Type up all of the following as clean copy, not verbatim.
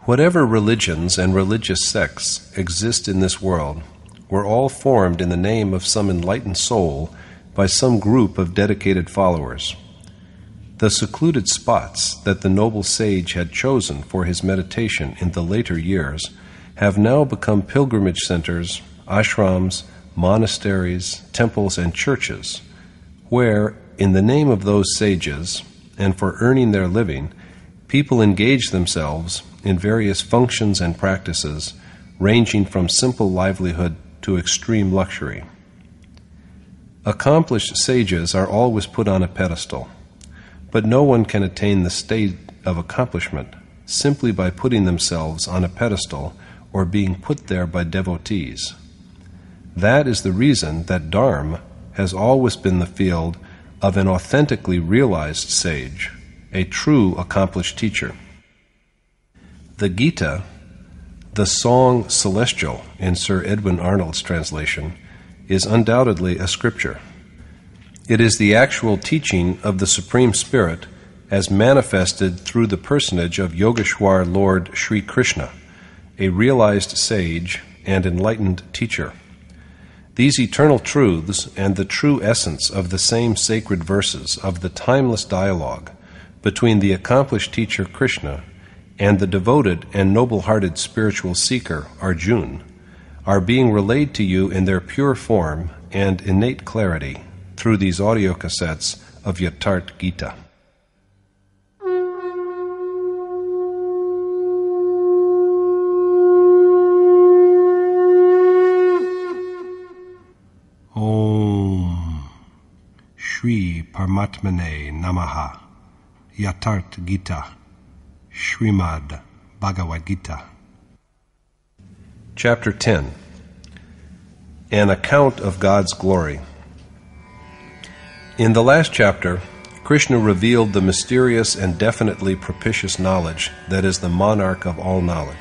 Whatever religions and religious sects exist in this world were all formed in the name of some enlightened soul by some group of dedicated followers. The secluded spots that the noble sage had chosen for his meditation in the later years have now become pilgrimage centers, ashrams, monasteries, temples, and churches, where, in the name of those sages, and for earning their living, people engage themselves in various functions and practices ranging from simple livelihood to extreme luxury. Accomplished sages are always put on a pedestal, but no one can attain the state of accomplishment simply by putting themselves on a pedestal or being put there by devotees. That is the reason that Dharma has always been the field of an authentically realized sage, a true accomplished teacher. The Gita, the song celestial in Sir Edwin Arnold's translation, is undoubtedly a scripture. It is the actual teaching of the Supreme Spirit as manifested through the personage of Yogeshwar Lord Sri Krishna, a realized sage and enlightened teacher. These eternal truths and the true essence of the same sacred verses of the timeless dialogue between the accomplished teacher Krishna and the devoted and noble-hearted spiritual seeker Arjuna are being relayed to you in their pure form and innate clarity through these audio cassettes of Bhagwat Geeta. Om Shri Paramatmane Namaha. Bhagwat Geeta, Srimad Bhagwat Geeta. Chapter 10. An Account of God's Glory. In the last chapter, Krishna revealed the mysterious and definitely propitious knowledge that is the monarch of all knowledge.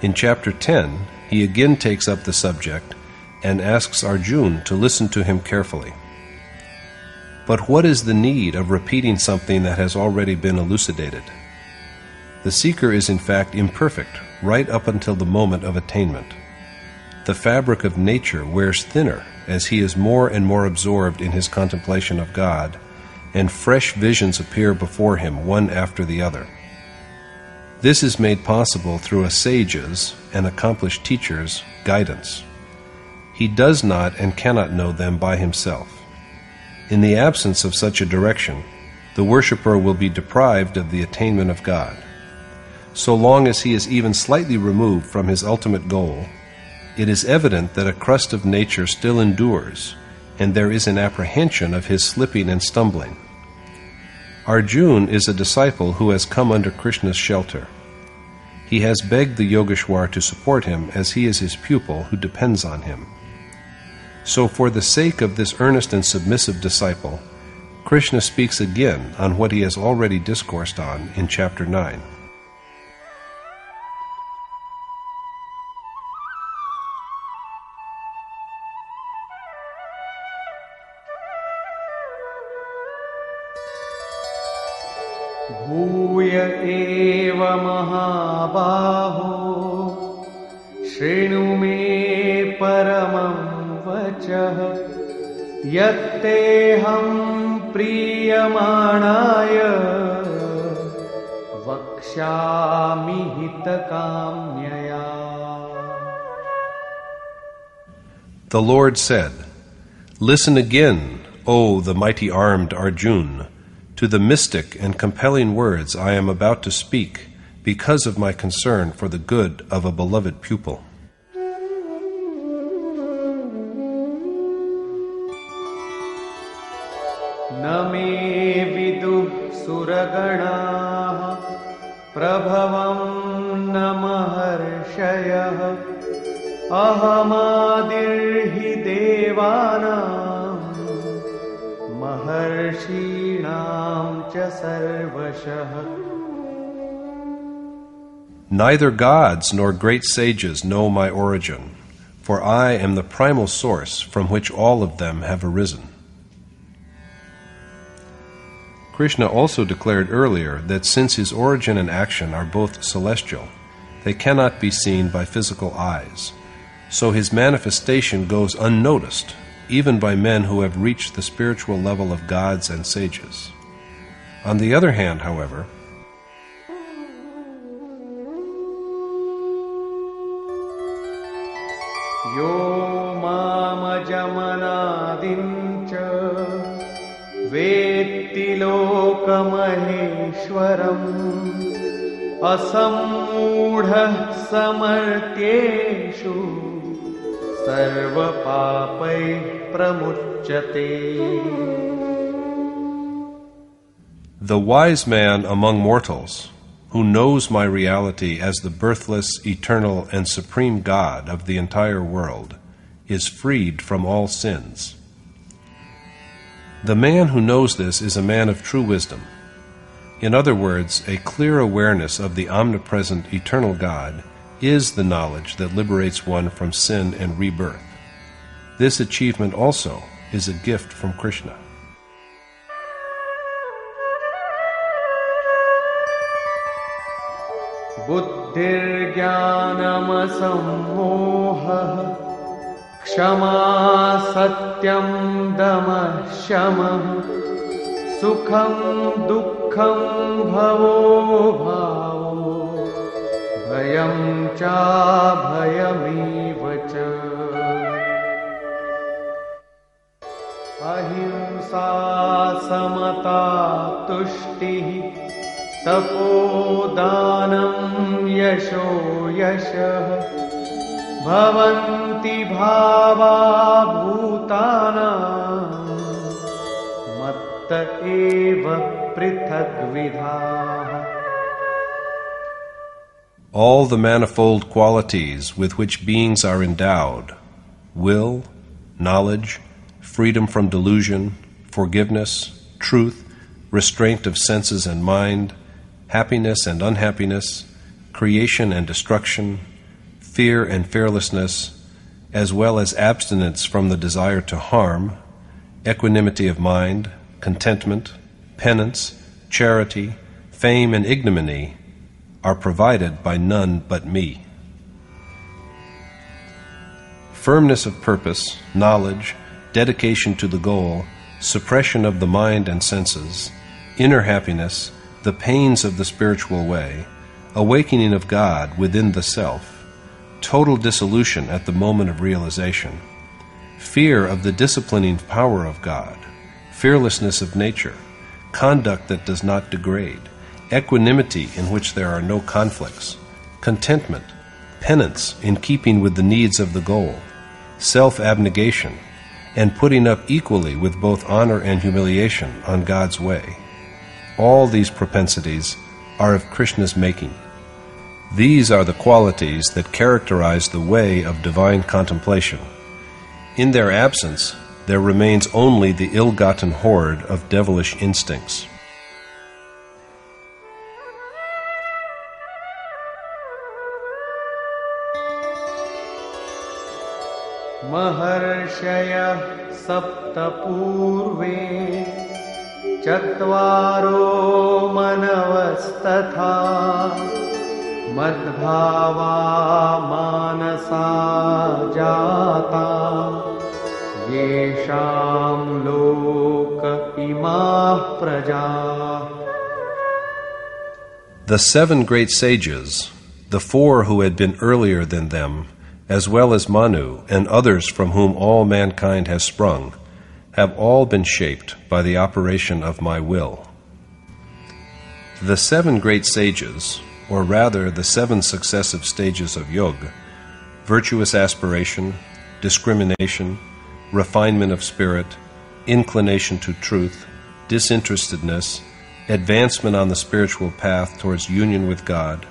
In chapter 10, he again takes up the subject and asks Arjuna to listen to him carefully. But what is the need of repeating something that has already been elucidated? The seeker is in fact imperfect right up until the moment of attainment. The fabric of nature wears thinner as he is more and more absorbed in his contemplation of God, and fresh visions appear before him one after the other. This is made possible through a sage's, an accomplished teacher's, guidance. He does not and cannot know them by himself. In the absence of such a direction, the worshipper will be deprived of the attainment of God. So long as he is even slightly removed from his ultimate goal, it is evident that a crust of nature still endures, and there is an apprehension of his slipping and stumbling. Arjuna is a disciple who has come under Krishna's shelter. He has begged the Yogeshwar to support him as he is his pupil who depends on him. So for the sake of this earnest and submissive disciple, Krishna speaks again on what he has already discoursed on in chapter 9. Bhuya eva mahabaho shrinu me paramam vachah yatteham priyamanaya vakshami hitakamyaya. The Lord said, "Listen again, O the mighty-armed Arjuna, to the mystic and compelling words I am about to speak because of my concern for the good of a beloved pupil." Na me viduh suragana prabhavam na maharshayah ahamadirhi devanam maharshinam cha sarvashah. Neither gods nor great sages know my origin, for I am the primal source from which all of them have arisen. Krishna also declared earlier that since his origin and action are both celestial, they cannot be seen by physical eyes, so his manifestation goes unnoticed, even by men who have reached the spiritual level of gods and sages. On the other hand, however, Yo mamajamanadim Vetti lokamaheshwaram asammudha samartyeshu sarvapapai pramuchyate. the wise man among mortals, who knows my reality as the birthless, eternal, and supreme God of the entire world, is freed from all sins. The man who knows this is a man of true wisdom. In other words, a clear awareness of the omnipresent, eternal God is the knowledge that liberates one from sin and rebirth. This achievement also is a gift from Krishna. Buddhir jnanam sammoha Kshama satyam damah shamah Sukham dukkham bhavo bhavo Bhayam cha bhayamiva cha Ahimsa samata tushti Tapodanam yasho yashah Bhavanti bhava bhutanam Matta eva prithak vidha. All the manifold qualities with which beings are endowed, will, knowledge, freedom from delusion, forgiveness, truth, restraint of senses and mind, happiness and unhappiness, creation and destruction, fear and fearlessness, as well as abstinence from the desire to harm, equanimity of mind, contentment, penance, charity, fame and ignominy, are provided by none but me. Firmness of purpose, knowledge, dedication to the goal, suppression of the mind and senses, inner happiness, the pains of the spiritual way, awakening of God within the self, total dissolution at the moment of realization, fear of the disciplining power of God, fearlessness of nature, conduct that does not degrade, equanimity in which there are no conflicts, contentment, penance in keeping with the needs of the goal, self-abnegation, and putting up equally with both honor and humiliation on God's way. All these propensities are of Krishna's making. These are the qualities that characterize the way of divine contemplation. In their absence, there remains only the ill-gotten horde of devilish instincts. Maharshaya sapta purve Chatvaro manavastatha Madbhava manasa jata Yesham loka imah praja. The 7 great sages, the 4 who had been earlier than them, as well as Manu and others from whom all mankind has sprung, have all been shaped by the operation of my will. The 7 great sages, or rather the 7 successive stages of yoga, virtuous aspiration, discrimination, refinement of spirit, inclination to truth, disinterestedness, advancement on the spiritual path towards union with God,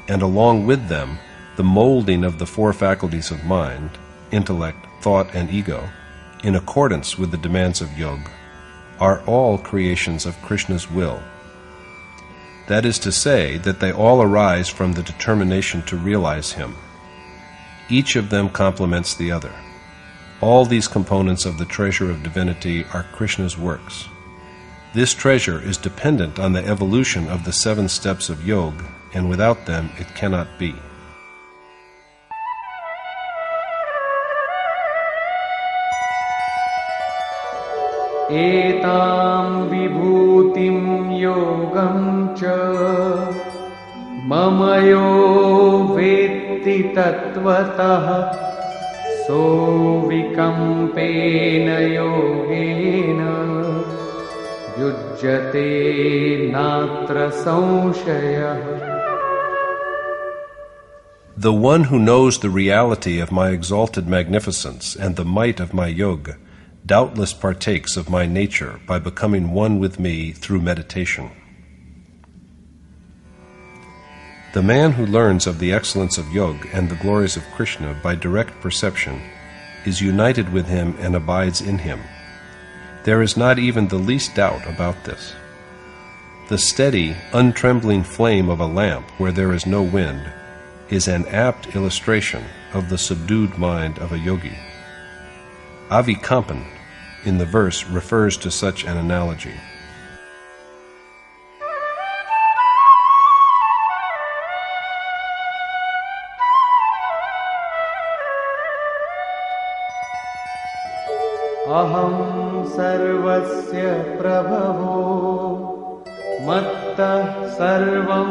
and along with them, the molding of the 4 faculties of mind, intellect, thought, and ego, in accordance with the demands of yoga, are all creations of Krishna's will. That is to say, that they all arise from the determination to realize Him. Each of them complements the other. All these components of the treasure of divinity are Krishna's works. This treasure is dependent on the evolution of the 7 steps of yoga, and without them it cannot be. एतां विभूतिं योगं च मम यो वेत्ति तत्त्वतः सोऽविकम्पेन योगेन युज्यते नात्र संशयः. The one who knows the reality of my exalted magnificence and the might of my yoga doubtless partakes of my nature by becoming one with me through meditation. The man who learns of the excellence of yoga and the glories of Krishna by direct perception is united with him and abides in him. There is not even the least doubt about this. The steady, untrembling flame of a lamp where there is no wind is an apt illustration of the subdued mind of a yogi. Avikampan in the verse refers to such an analogy. अहं सर्वस्य प्रभवो मत्तः सर्वं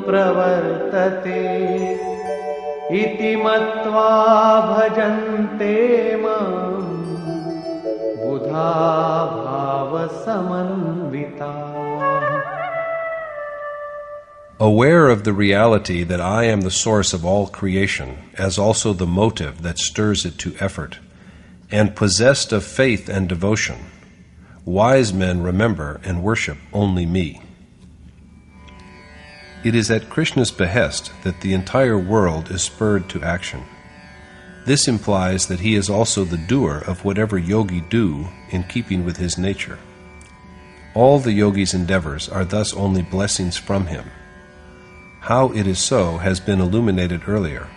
प्रवर्तते इति मत्वा भजन्ते मां बुधा भावसमन्विताः. Aware of the reality that I am the source of all creation, as also the motive that stirs it to effort, and possessed of faith and devotion, wise men remember and worship only me. It is at Krishna's behest that the entire world is spurred to action. This implies that he is also the doer of whatever yogi do in keeping with his nature. All the yogi's endeavors are thus only blessings from him. How it is so has been illuminated earlier,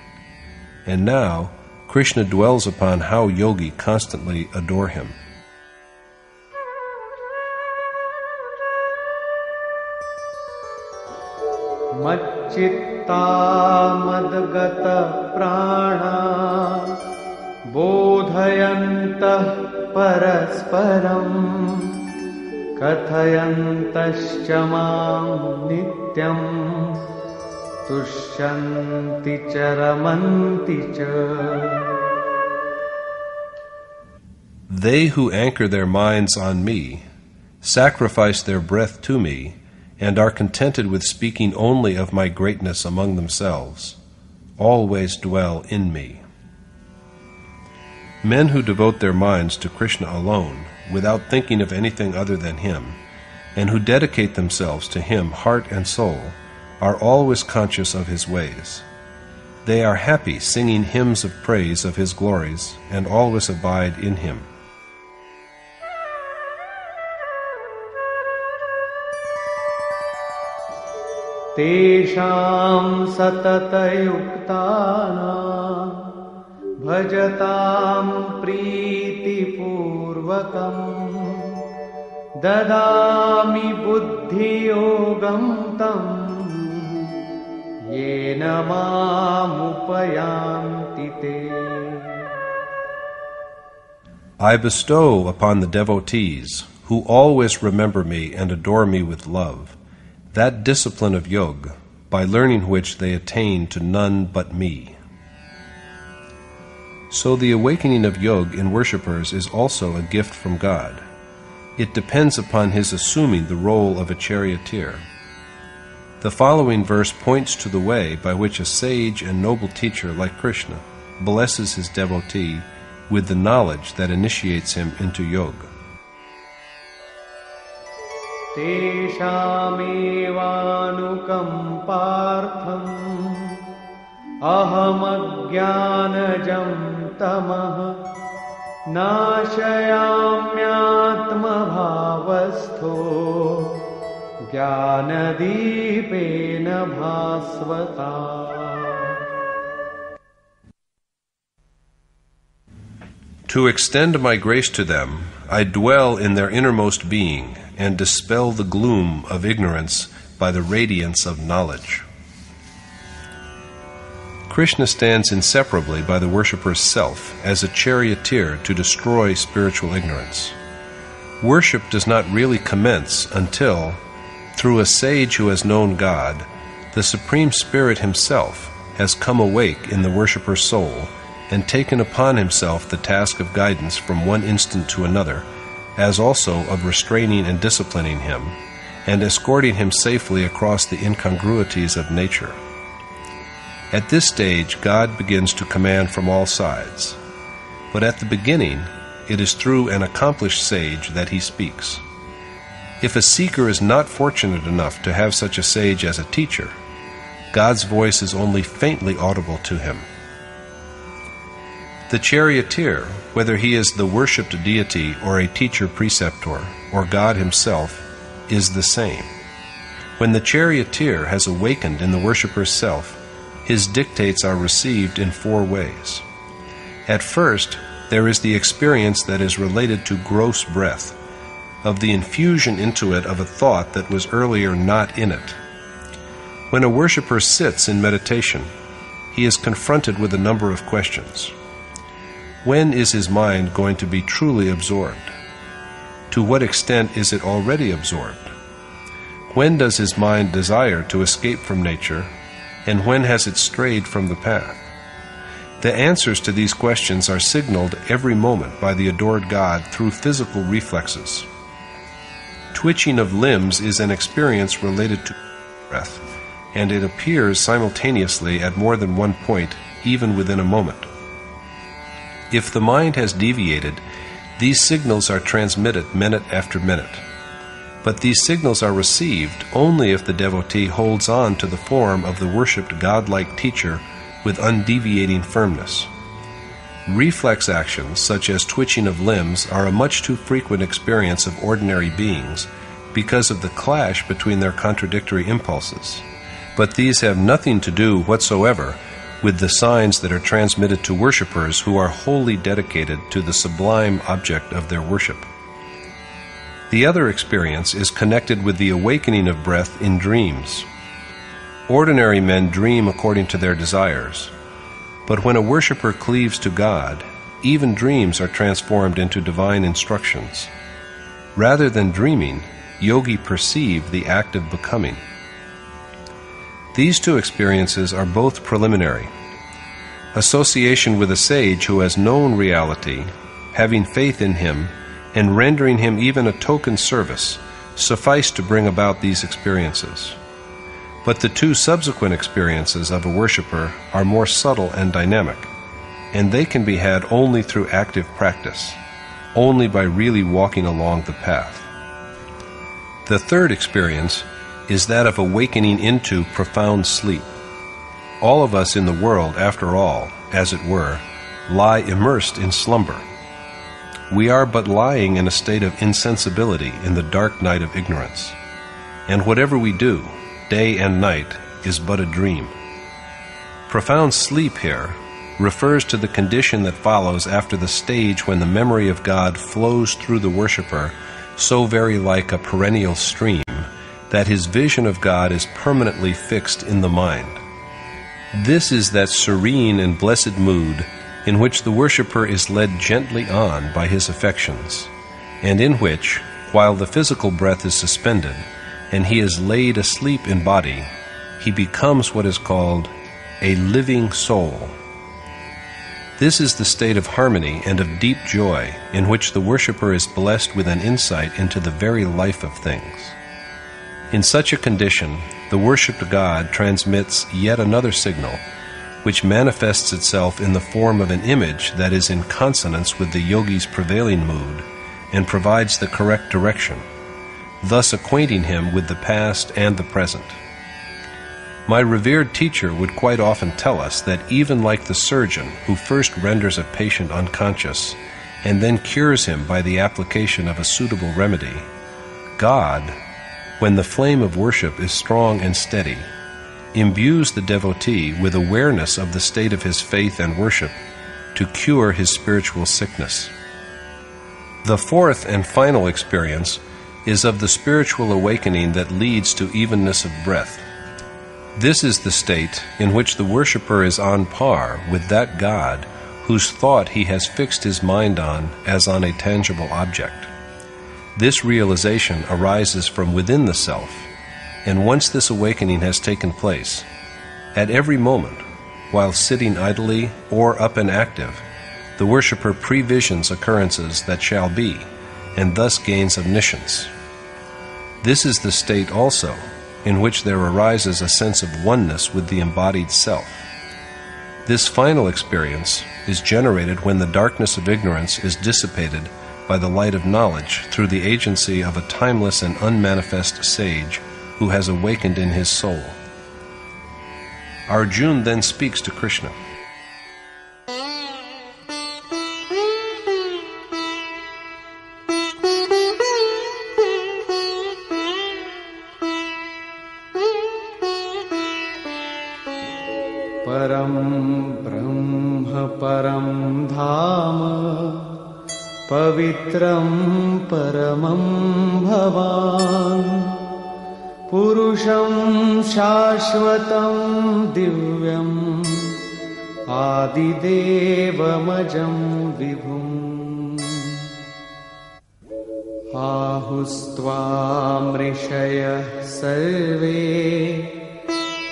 and now Krishna dwells upon how yogi constantly adore him. मच्चित्ता मद्गत प्राणा बोधयन्तः परस्परं कथयन्तश्च मां नित्यं तुष्यन्ति च रमन्ति च. They who anchor their minds on me, sacrifice their breath to me, and are contented with speaking only of my greatness among themselves, always dwell in me. Men who devote their minds to Krishna alone, without thinking of anything other than him, and who dedicate themselves to him heart and soul, are always conscious of his ways. They are happy singing hymns of praise of his glories, and always abide in him. तेषां सततयुक्तानां भजतां प्रीतिपूर्वकं ददामि बुद्धियोगं तं येन मामुपयान्ति ते. I bestow upon the devotees, who always remember me and adore me with love, that discipline of yoga, by learning which they attain to none but me. So the awakening of yoga in worshippers is also a gift from God. It depends upon his assuming the role of a charioteer. The following verse points to the way by which a sage and noble teacher like Krishna blesses his devotee with the knowledge that initiates him into yoga. तेषामेवानुकम्पार्थम् अहमज्ञानजं तमः नाशयाम्यात्मभावस्थो ज्ञानदीपेन भास्वता. To extend my grace to them, I dwell in their innermost being and dispel the gloom of ignorance by the radiance of knowledge. Krishna stands inseparably by the worshipper's self as a charioteer to destroy spiritual ignorance. Worship does not really commence until, through a sage who has known God, the Supreme Spirit himself has come awake in the worshipper's soul and taken upon himself the task of guidance from one instant to another, as also of restraining and disciplining him, and escorting him safely across the incongruities of nature. At this stage, God begins to command from all sides, but at the beginning, it is through an accomplished sage that he speaks. If a seeker is not fortunate enough to have such a sage as a teacher, God's voice is only faintly audible to him. The charioteer, whether he is the worshipped deity or a teacher-preceptor, or God himself, is the same. When the charioteer has awakened in the worshipper's self, his dictates are received in 4 ways. At first, there is the experience that is related to gross breath, of the infusion into it of a thought that was earlier not in it. When a worshipper sits in meditation, he is confronted with a number of questions. When is his mind going to be truly absorbed? To what extent is it already absorbed? When does his mind desire to escape from nature, and when has it strayed from the path? The answers to these questions are signaled every moment by the adored God through physical reflexes. Twitching of limbs is an experience related to breath, and it appears simultaneously at more than one point, even within a moment. If the mind has deviated, these signals are transmitted minute after minute. But these signals are received only if the devotee holds on to the form of the worshipped godlike teacher with undeviating firmness. Reflex actions, such as twitching of limbs, are a much too frequent experience of ordinary beings because of the clash between their contradictory impulses. But these have nothing to do whatsoever with the signs that are transmitted to worshippers who are wholly dedicated to the sublime object of their worship. The other experience is connected with the awakening of breath in dreams. Ordinary men dream according to their desires, but when a worshipper cleaves to God, even dreams are transformed into divine instructions. Rather than dreaming, yogi perceive the act of becoming. These 2 experiences are both preliminary. Association with a sage who has known reality, having faith in him, and rendering him even a token service, suffice to bring about these experiences. But the 2 subsequent experiences of a worshipper are more subtle and dynamic, and they can be had only through active practice, only by really walking along the path. The third experience is that of awakening into profound sleep. All of us in the world, after all, as it were, lie immersed in slumber. We are but lying in a state of insensibility in the dark night of ignorance, and whatever we do, day and night, is but a dream. Profound sleep here refers to the condition that follows after the stage when the memory of God flows through the worshipper so very like a perennial stream that his vision of God is permanently fixed in the mind. This is that serene and blessed mood in which the worshipper is led gently on by his affections, and in which, while the physical breath is suspended, and he is laid asleep in body, he becomes what is called a living soul. This is the state of harmony and of deep joy in which the worshipper is blessed with an insight into the very life of things. In such a condition, the worshipped God transmits yet another signal, which manifests itself in the form of an image that is in consonance with the yogi's prevailing mood and provides the correct direction, thus acquainting him with the past and the present. My revered teacher would quite often tell us that even like the surgeon who first renders a patient unconscious and then cures him by the application of a suitable remedy, God, when the flame of worship is strong and steady, imbues the devotee with awareness of the state of his faith and worship to cure his spiritual sickness. The fourth and final experience is of the spiritual awakening that leads to evenness of breath. This is the state in which the worshipper is on par with that God whose thought he has fixed his mind on as on a tangible object. This realization arises from within the self, and once this awakening has taken place, at every moment, while sitting idly or up and active, the worshipper previsions occurrences that shall be, and thus gains omniscience. This is the state also in which there arises a sense of oneness with the embodied self. This final experience is generated when the darkness of ignorance is dissipated by the light of knowledge through the agency of a timeless and unmanifest sage who has awakened in his soul. Arjuna then speaks to Krishna. परं ब्रह्म परं धाम पवित्रं परमं भवान् पुरुषं शाश्वतं दिव्यम् आदिदेवमजं विभुम् आहुस्त्वामृषयः सर्वे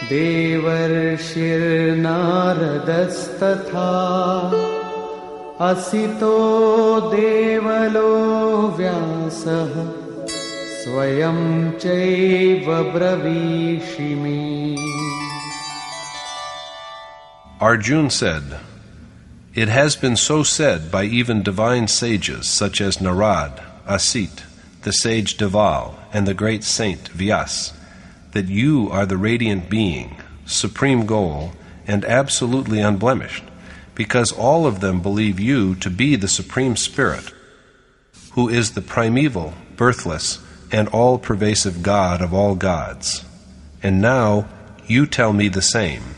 देवर्षिर्नारदस्तथा असितो देवलो व्यासः स्वयं चैव ब्रवीषि मे. Arjuna said, "It has been so said by even divine sages such as Narad, Asit, the sage Deval, and the great saint Vyas, that you are the radiant being, supreme goal, and absolutely unblemished, because all of them believe you to be the Supreme Spirit, who is the primeval, birthless, and all-pervasive God of all gods. And now you tell me the same."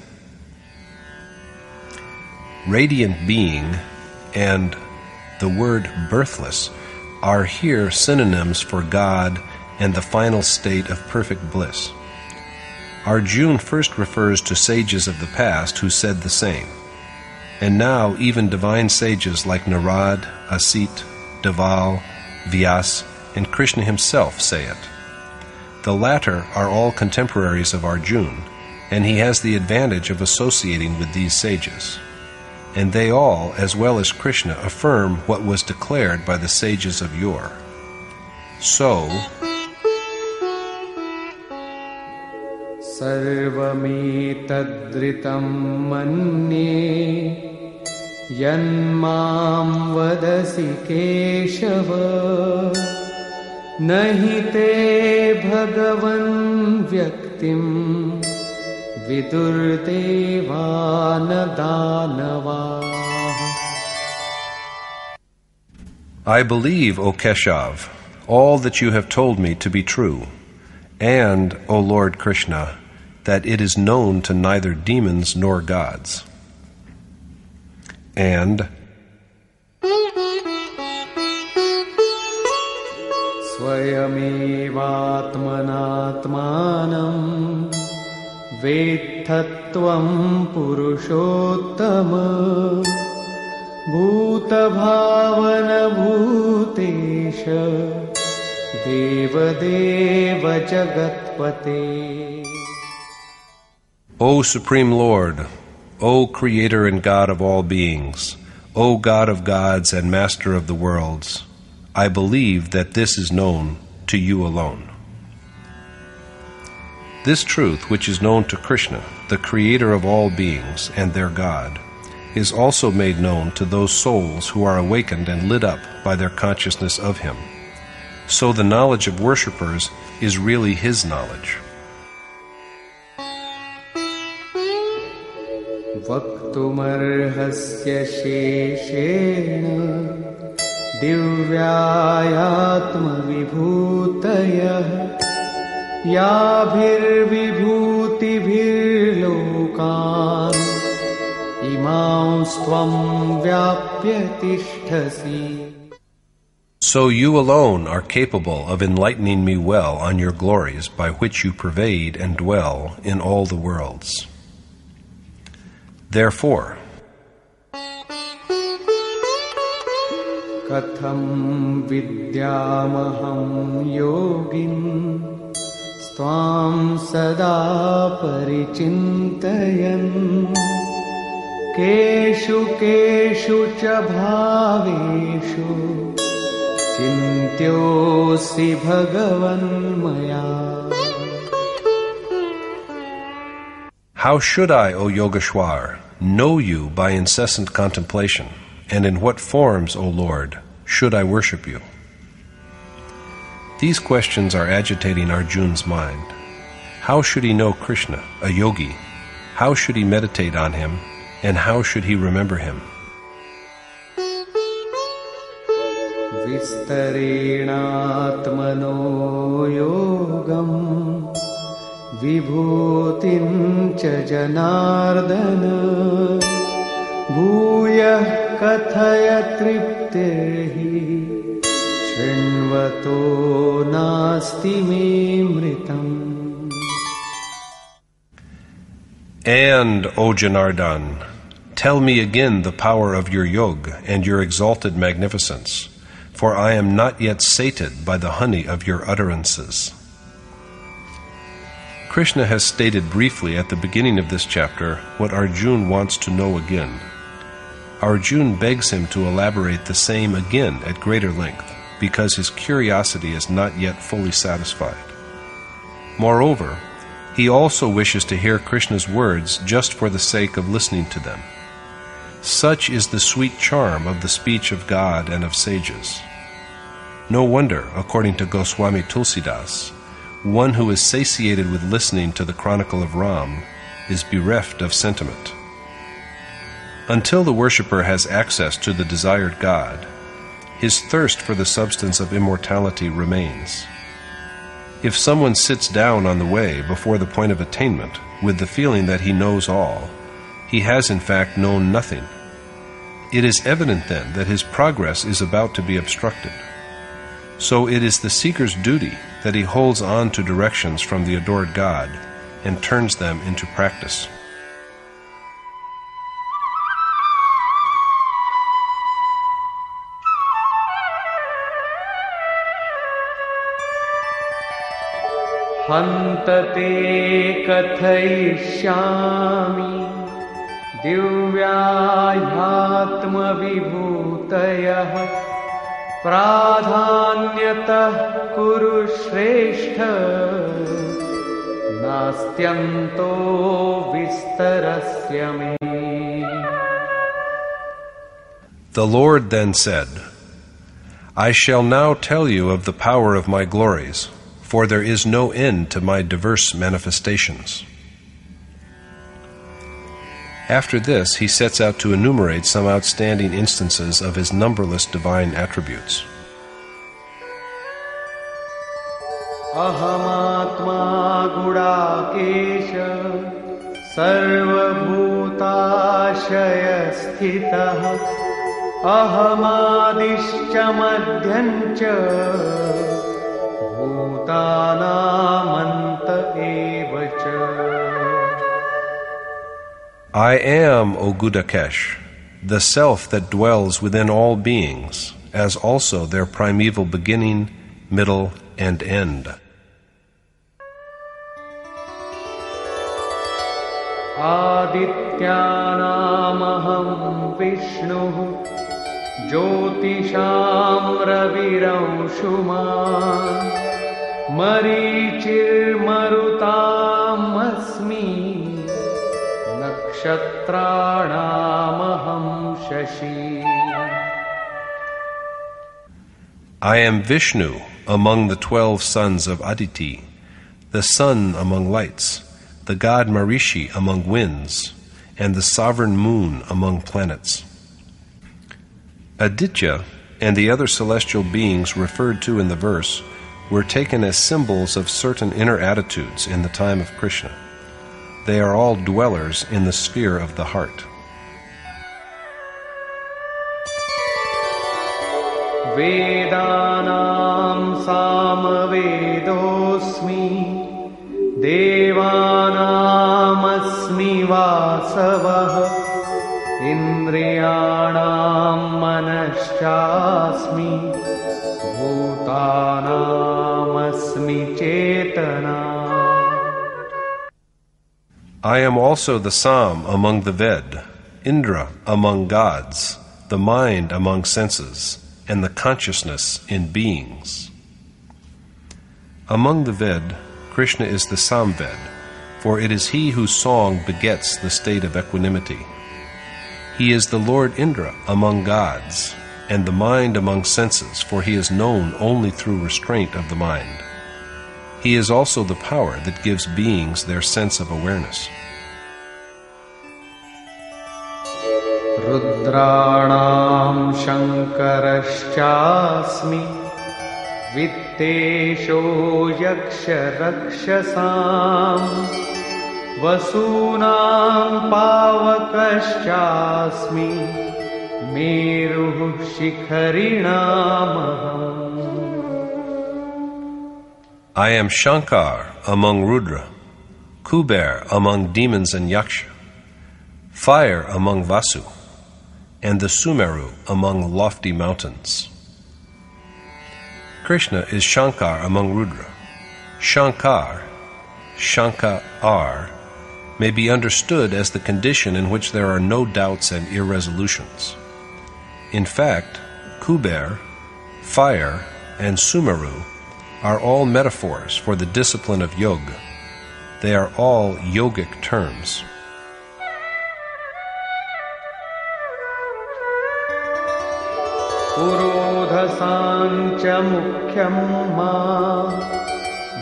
Radiant being and the word birthless are here synonyms for God and the final state of perfect bliss. Arjuna first refers to sages of the past who said the same, and now even divine sages like Narad, Asit, Deval, Vyas, and Krishna himself say it. The latter are all contemporaries of Arjuna, and he has the advantage of associating with these sages. And they all, as well as Krishna, affirm what was declared by the sages of yore. So, सर्वमेतद्रितं मन्ये यन्मां वदसि केशव न हि ते भगवन् व्यक्तिं विदुर्देवान् दानवाः. I believe, O Keshav, all that you have told me to be true, and, O Lord Krishna, that it is known to neither demons nor gods. And स्वयमेवात्मनात्मानं वेत्थत्वं पुरुषोत्तम भूतभावनभूतेश देवदेव जगत्पते. O Supreme Lord, O Creator and God of all beings, O God of gods and Master of the worlds, I believe that this is known to you alone. This truth, which is known to Krishna, the Creator of all beings and their God, is also made known to those souls who are awakened and lit up by their consciousness of Him. So the knowledge of worshippers is really His knowledge. वक्तुमर्हस्य शेषेण दिव्यायात्मविभूतयः याभिर्विभूतिभिर्लोकान् इमांस्त्वं व्याप्य तिष्ठसि. So you alone are capable of enlightening me well on your glories by which you pervade and dwell in all the worlds. Therefore, Katham vidyamaham yogin Svam sada parichintayan Keshu keshu cha bhaveshu Chintyosi bhagavan maya. how should I, O Yogeshwar, know you by incessant contemplation, and in what forms, O Lord, should I worship you? These questions are agitating Arjuna's mind. How should he know Krishna, a yogi? How should he meditate on him, and how should he remember him? Vistarenatmano yogam vibhutim cha janardana bhuyah kathaya triptehi shrinvato nasti me mritam. And, O Janardhan, tell me again the power of your yoga and your exalted magnificence, for I am not yet sated by the honey of your utterances. Krishna has stated briefly at the beginning of this chapter what Arjuna wants to know again. Arjuna begs him to elaborate the same again at greater length, because his curiosity is not yet fully satisfied. Moreover, he also wishes to hear Krishna's words just for the sake of listening to them. Such is the sweet charm of the speech of God and of sages. No wonder, according to Goswami Tulsidas, one who is satiated with listening to the chronicle of Ram is bereft of sentiment. Until the worshipper has access to the desired God, his thirst for the substance of immortality remains. If someone sits down on the way before the point of attainment with the feeling that he knows all, he has in fact known nothing. It is evident then that his progress is about to be obstructed. So it is the seeker's duty that he holds on to directions from the adored God and turns them into practice. Hantate kathayishyami divyāyātma vibhūtayah pradhānyatah kuru shrestha nastyanto vistarasya me. The Lord then said, I shall now tell you of the power of my glories, for there is no end to my diverse manifestations. After this, he sets out to enumerate some outstanding instances of his numberless divine attributes. Ahamatma gudakesha sarvabhutashaya sthitah ahamadishcha madhyancha bhutanamanta evacha. I am, O Gudakesh, the self that dwells within all beings, as also their primeval beginning, middle, and end. Adityanamaham Vishnu Jyotisham Raviramshuman Marichir Marutam Asmi Nakshatranamaham Shashi. I am Vishnu among the 12 sons of Aditi, the sun among lights, the god Marishi among winds, and the sovereign moon among planets. Aditya and the other celestial beings referred to in the verse were taken as symbols of certain inner attitudes in the time of Krishna. They are all dwellers in the sphere of the heart. वेदानां सामवेदोऽस्मि देवानामस्मि वासवः इन्द्रियाणां मनश्चास्मि भूतानामस्मि चेतना. I am also the Sam among the Ved, Indra among gods, the mind among senses, and the consciousness in beings. Among the Ved, Krishna is the Samved, for it is he whose song begets the state of equanimity. He is the Lord Indra among gods, and the mind among senses, for he is known only through restraint of the mind. He is also the power that gives beings their sense of awareness. Rudranam Shankarashchasmi Vittesho Yaksha Rakshasam Vasunam Pavakaschasmi Meruh Shikharinamaham. I am Shankar among Rudra, Kuber among demons and Yaksha, fire among Vasu, and the Sumeru among lofty mountains. Krishna is Shankar among Rudra. Shankar, Shankar, may be understood as the condition in which there are no doubts and irresolutions. In fact, Kuber, fire, and Sumeru are all metaphors for the discipline of yoga. They are all yogic terms. Purodhasancha mukhyam ma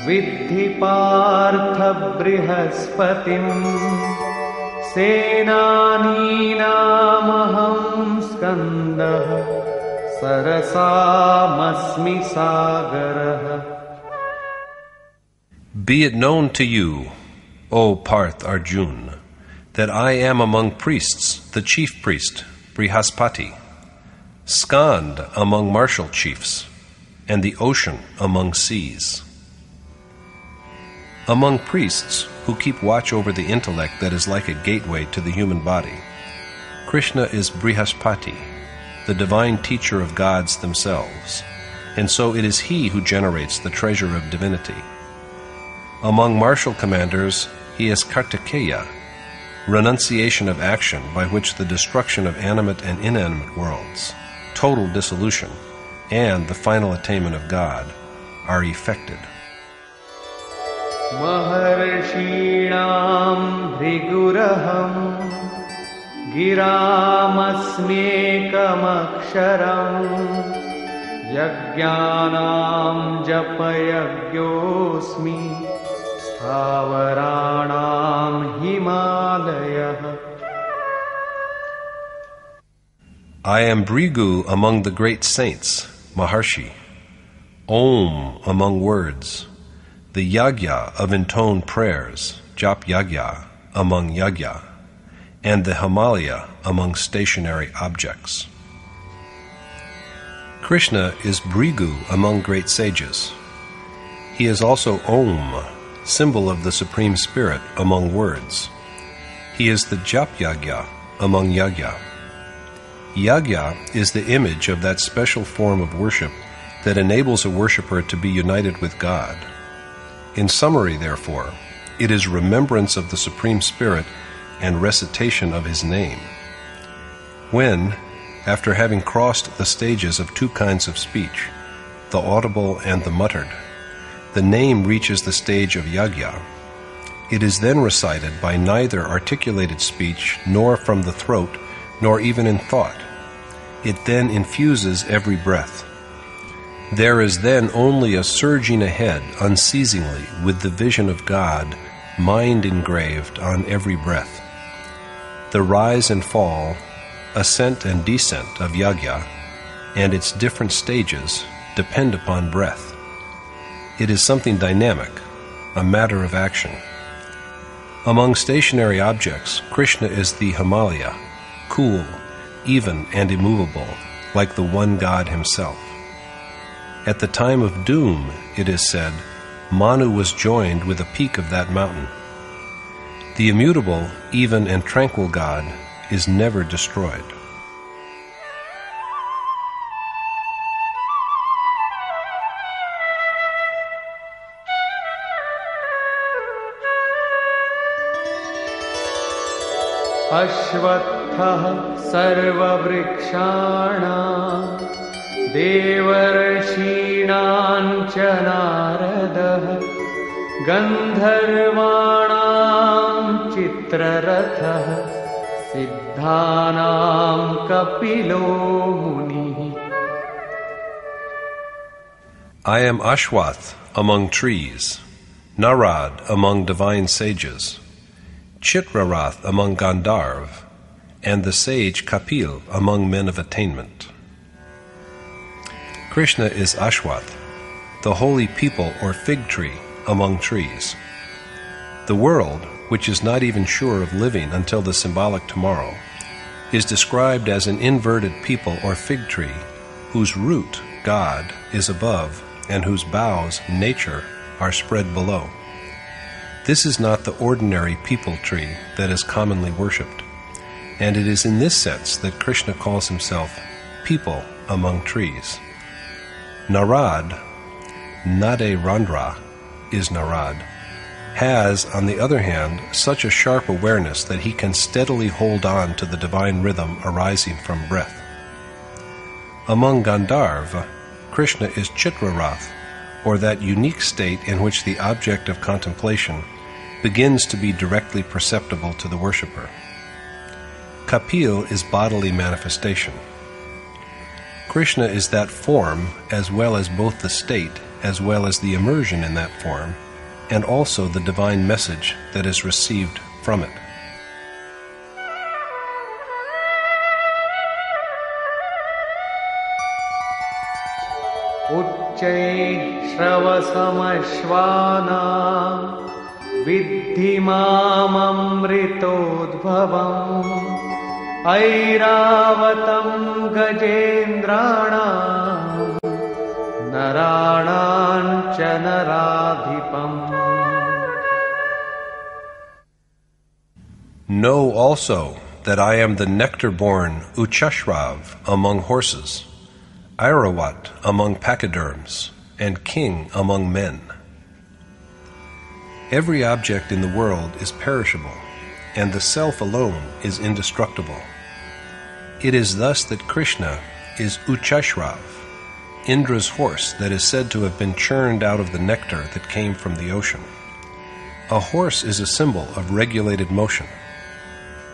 Viddhi partha brihaspatim Senaninamaham skandah Sarasamasmi sagarah. Be it known to you, O Parth Arjun, that I am among priests the chief priest, Brihaspati, Skand among martial chiefs, and the ocean among seas. Among priests who keep watch over the intellect that is like a gateway to the human body, Krishna is Brihaspati, the divine teacher of gods themselves, and so it is he who generates the treasure of divinity. Among martial commanders, he is Kartikeya, renunciation of action by which the destruction of animate and inanimate worlds, total dissolution, and the final attainment of God are effected. Maharshinam Bhriguraham Giramasmekam aksharam Yajnanam Japayagyosmi Stavaranam Himalayah. I am Bhrigu among the great saints, Maharshi, Om among words, the Yagya of intoned prayers, Jap Yagya among Yagya, and the Himalaya among stationary objects. Krishna is Bhrigu among great sages. He is also Om, symbol of the Supreme Spirit among words. He is the Jap Yagya among Yagya. Yagya is the image of that special form of worship that enables a worshipper to be united with God. In summary, therefore, it is remembrance of the Supreme Spirit and recitation of His name. When, after having crossed the stages of two kinds of speech, the audible and the muttered, the name reaches the stage of Yagya, it is then recited by neither articulated speech nor from the throat nor even in thought. It then infuses every breath. There is then only a surging ahead unceasingly with the vision of God, mind engraved on every breath. The rise and fall, ascent and descent of Yagya and its different stages depend upon breath. It is something dynamic, a matter of action. Among stationary objects, Krishna is the Himalaya, cool, even and immovable, like the one God himself. At the time of doom, it is said, Manu was joined with a peak of that mountain. The immutable, even and tranquil God is never destroyed. अश्वत्थः सर्ववृक्षाणां देवर्षीणां च नारदः गन्धर्वाणां चित्ररथः सिद्धानां कपिलो मुनिः. I am Ashwath among trees, Narad among divine sages, Chitrarath among Gandharv, and the sage Kapil among men of attainment. Krishna is Ashwath, the holy people or fig tree among trees. The world, which is not even sure of living until the symbolic tomorrow, is described as an inverted people or fig tree, whose root, God, is above, and whose boughs, nature, are spread below. This is not the ordinary peepal tree that is commonly worshipped, and it is in this sense that Krishna calls himself people among trees. Narad, Nade Randra, is Narad, has, on the other hand, such a sharp awareness that he can steadily hold on to the divine rhythm arising from breath. Among Gandharva, Krishna is Chitrarath, or that unique state in which the object of contemplation begins to be directly perceptible to the worshipper. Kapil is bodily manifestation. Krishna is that form as well as both the state as well as the immersion in that form, and also the divine message that is received from it. उच्चैः श्रवसमश्वानां विद्धि माममृतोद्भवम् ऐरावतं गजेन्द्राणां नराणां च नराधिपम्. Know also that I am the nectar-born Uchashrav among horses, Airawat among pachyderms, and king among men. Every object in the world is perishable, and the self alone is indestructible. It is thus that Krishna is Uchashrav, Indra's horse that is said to have been churned out of the nectar that came from the ocean. A horse is a symbol of regulated motion.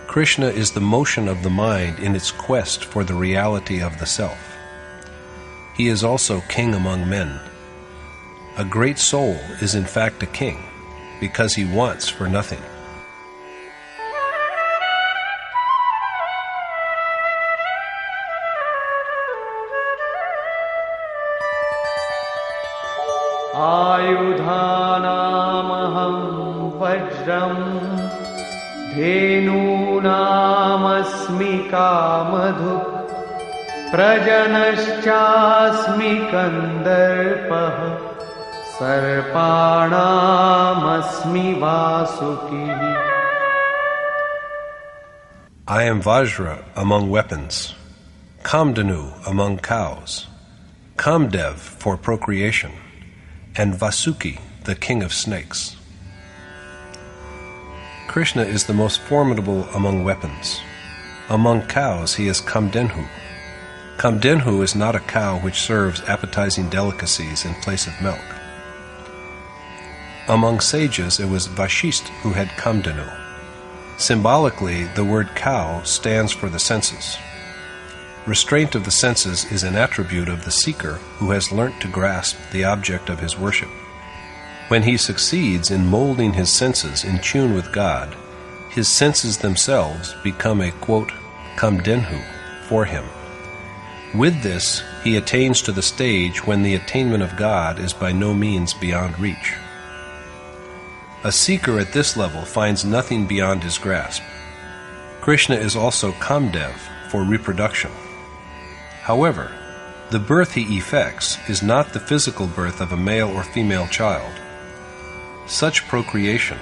Krishna is the motion of the mind in its quest for the reality of the self. He is also king among men. A great soul is in fact a king, because he wants for nothing. आयुधानामहं वज्रं धेनूनामस्मि Kamadhuk प्रजनश्चास्मि कन्दर्पः सर्पाणामस्मि वासुकिः. I am Vajra among weapons, Kamdanu among cows, Kamdev for procreation, and Vasuki, the king of snakes. Krishna is the most formidable among weapons. Among cows he is Kamdenhu. Kamdenhu is not a cow which serves appetizing delicacies in place of milk. Among sages it was Vashist who had Kamdenu. Symbolically, the word cow stands for the senses. Restraint of the senses is an attribute of the seeker who has learnt to grasp the object of his worship. When he succeeds in molding his senses in tune with God, his senses themselves become a, quote, kamdenhu for him. With this, he attains to the stage when the attainment of God is by no means beyond reach. A seeker at this level finds nothing beyond his grasp. Krishna is also Kamdev for reproduction. However, The birth he effects is not the physical birth of a male or female child. Such procreation,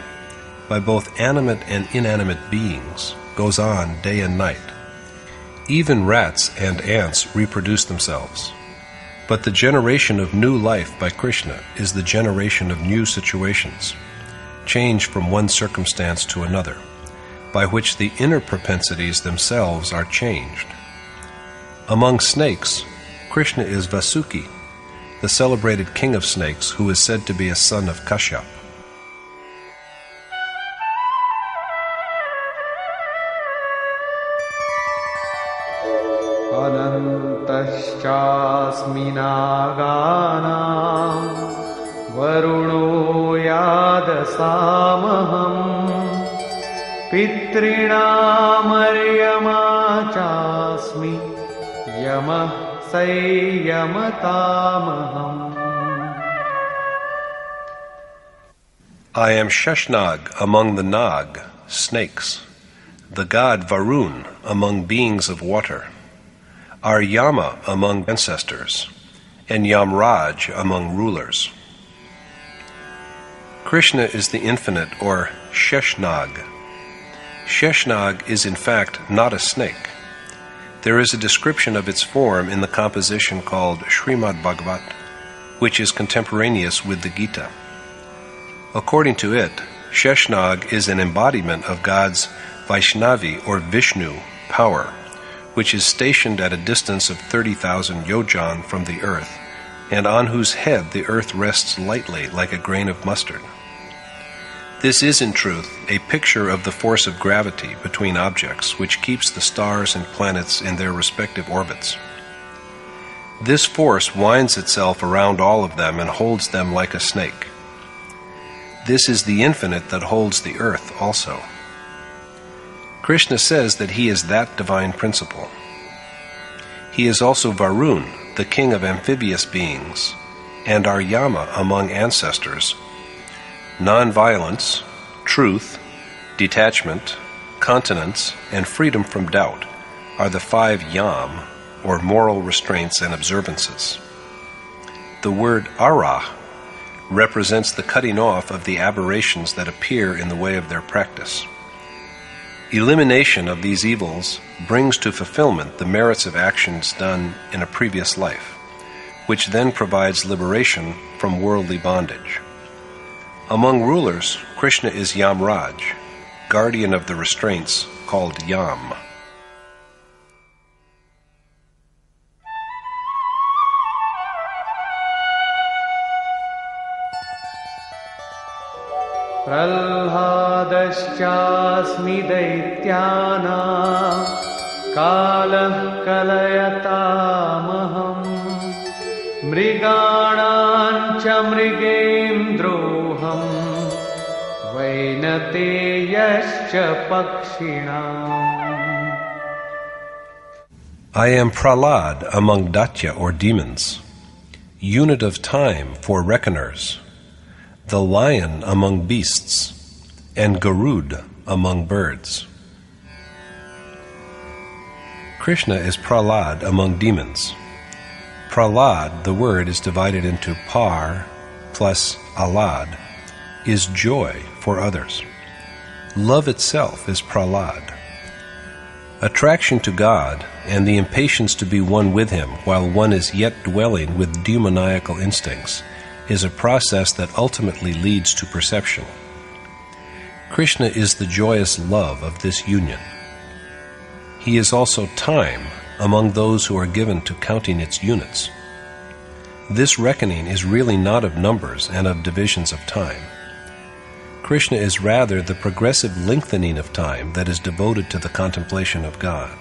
by both animate and inanimate beings, goes on day and night. Even rats and ants reproduce themselves. But the generation of new life by Krishna is the generation of new situations, change from one circumstance to another, by which the inner propensities themselves are changed. Among snakes, Krishna is Vasuki, the celebrated king of snakes who is said to be a son of Kashyap. Anantaschasmi naganam varuno yadasamaham pitrinamaryama chasmi yamah sayamatamaham. I am Sheshnag among the Nag, snakes, the god Varun among beings of water, are Yama among ancestors, and Yamraj among rulers. Krishna is the infinite, or Sheshnag. Sheshnag is in fact not a snake. There is a description of its form in the composition called Srimad Bhagwat, which is contemporaneous with the Gita. According to it, Sheshnag is an embodiment of God's Vaishnavi or Vishnu power, which is stationed at a distance of 30,000 yojan from the earth, and on whose head the earth rests lightly like a grain of mustard. This is, in truth, a picture of the force of gravity between objects, which keeps the stars and planets in their respective orbits. This force winds itself around all of them and holds them like a snake. This is the infinite that holds the earth also. Krishna says that he is that divine principle. He is also Varun, the king of amphibious beings, and are Yama among ancestors. Non-violence, truth, detachment, continence, and freedom from doubt are the 5 yam, or moral restraints and observances. The word ara represents the cutting off of the aberrations that appear in the way of their practice. Elimination of these evils brings to fulfillment the merits of actions done in a previous life, which then provides liberation from worldly bondage. Among rulers, Krishna is Yamraj, guardian of the restraints called Yam. Pralhadaschasmi daityana kalah kalayatamaham mriganancha mrigendroham vainateyascha pakshinam. I am Pralad among Datya or demons, unit of time for reckoners, the lion among beasts, and Garud among birds. Krishna is Pralad among demons. Pralad, the word, is divided into par plus alad, is joy for others. Love itself is Pralad. Attraction to God and the impatience to be one with Him while one is yet dwelling with demoniacal instincts is a process that ultimately leads to perception. Krishna is the joyous love of this union. He is also time among those who are given to counting its units. This reckoning is really not of numbers and of divisions of time. Krishna is rather the progressive lengthening of time that is devoted to the contemplation of God.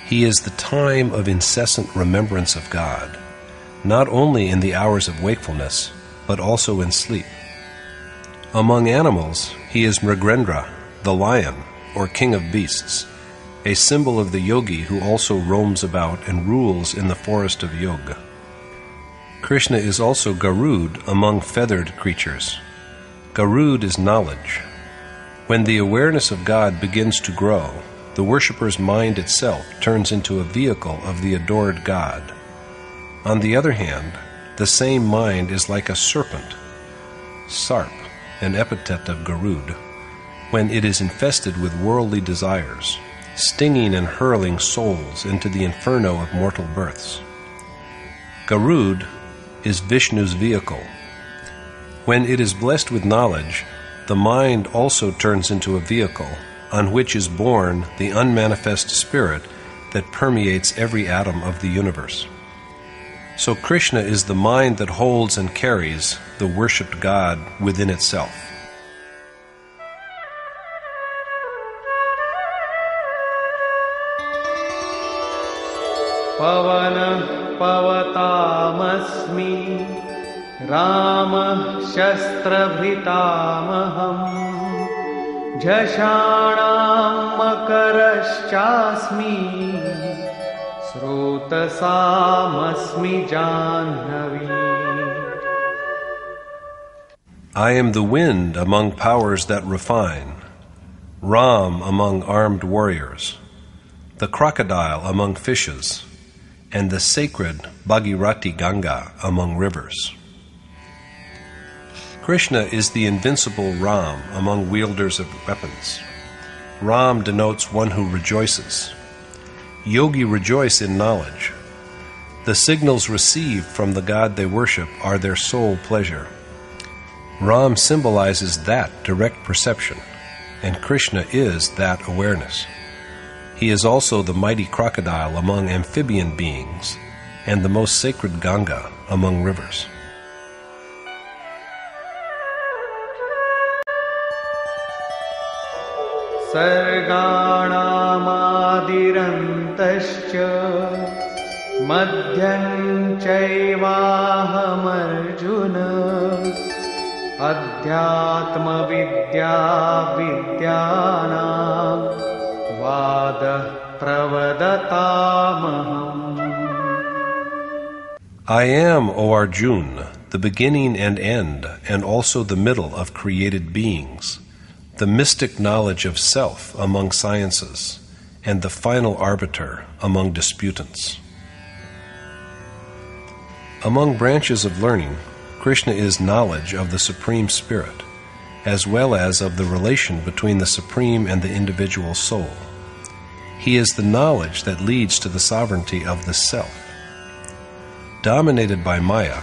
He is the time of incessant remembrance of God, not only in the hours of wakefulness, but also in sleep. Among animals, he is Mrigendra, the lion, or king of beasts, a symbol of the yogi who also roams about and rules in the forest of yoga. Krishna is also Garud among feathered creatures. Garud is knowledge. When the awareness of God begins to grow, the worshipper's mind itself turns into a vehicle of the adored God, On the other hand, the same mind is like a serpent, sarp, an epithet of Garud, when it is infested with worldly desires, stinging and hurling souls into the inferno of mortal births. Garud is Vishnu's vehicle. When it is blessed with knowledge, the mind also turns into a vehicle on which is born the unmanifest spirit that permeates every atom of the universe. So Krishna is the mind that holds and carries the worshipped God within itself. Pavanah pavatamasmi Ramah shastrabhitamaham Jhashanam makaraschasmi Srotasamasmi Janhavi. I am the wind among powers that refine, Ram among armed warriors, the crocodile among fishes, and the sacred Bhagirati Ganga among rivers. Krishna is the invincible Ram among wielders of weapons. Ram denotes one who rejoices. Yogi rejoice in knowledge. The signals received from the God they worship are their sole pleasure. Ram symbolizes that direct perception, and Krishna is that awareness. He is also the mighty crocodile among amphibian beings and the most sacred Ganga among rivers. Sarganamadirantashcha madhyam chaivahamarjuna adhyatma vidya vidyanam vada pravadatamaham. I am, O Arjuna, the beginning and end, and also the middle of created beings, the mystic knowledge of self among sciences, and the final arbiter among disputants. Among branches of learning, Krishna is knowledge of the Supreme Spirit, as well as of the relation between the Supreme and the individual soul. He is the knowledge that leads to the sovereignty of the self. Dominated by Maya,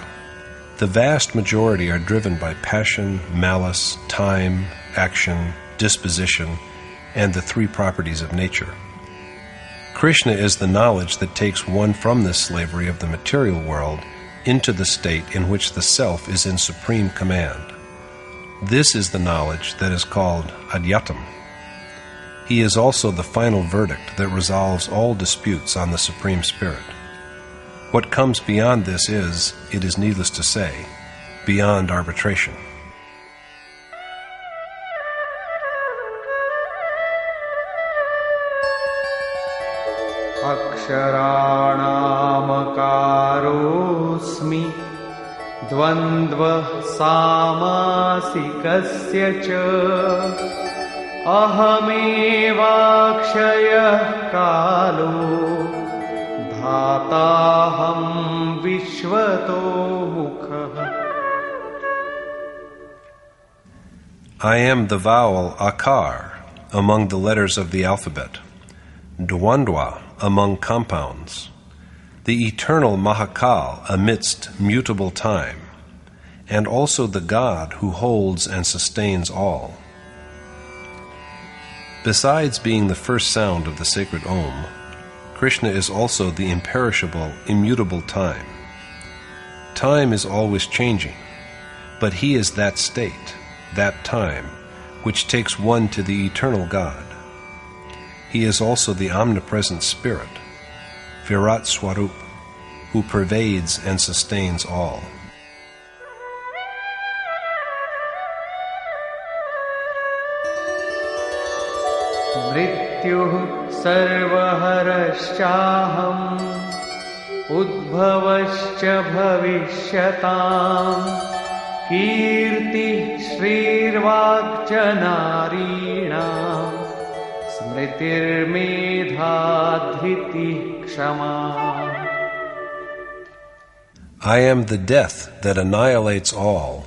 the vast majority are driven by passion, malice, time, action, disposition, and the three properties of nature. Krishna is the knowledge that takes one from this slavery of the material world into the state in which the self is in supreme command. This is the knowledge that is called Adhyatam. He is also the final verdict that resolves all disputes on the Supreme Spirit. What comes beyond this is, it is needless to say, beyond arbitration. Aksharanamakarosmi dvandva samasikasya cha ahamevakshayah kalo dhataham vishvato mukha. I am the vowel akar among the letters of the alphabet, dvandva among compounds, the eternal Mahakal amidst mutable time, and also the God who holds and sustains all. Besides being the first sound of the sacred Om, Krishna is also the imperishable, immutable time. Time is always changing, but he is that state, that time, which takes one to the eternal God. He is also the omnipresent Spirit, Virat Swarup, who pervades and sustains all. Mrityuh sarvaharashchaham udbhavascha bhavishyatam kirti shrirvakcha narinam smritir medha dhriti kshama. I am the death that annihilates all,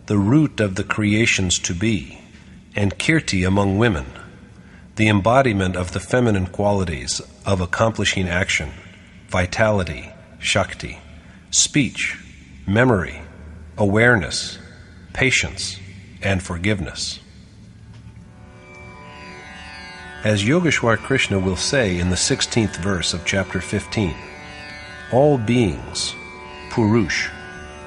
the root of the creations to be, and Kirti among women, the embodiment of the feminine qualities of accomplishing action, vitality, Shakti, speech, memory, awareness, patience, and forgiveness. As Yogeshwar Krishna will say in the 16th verse of chapter 15, all beings, Purush,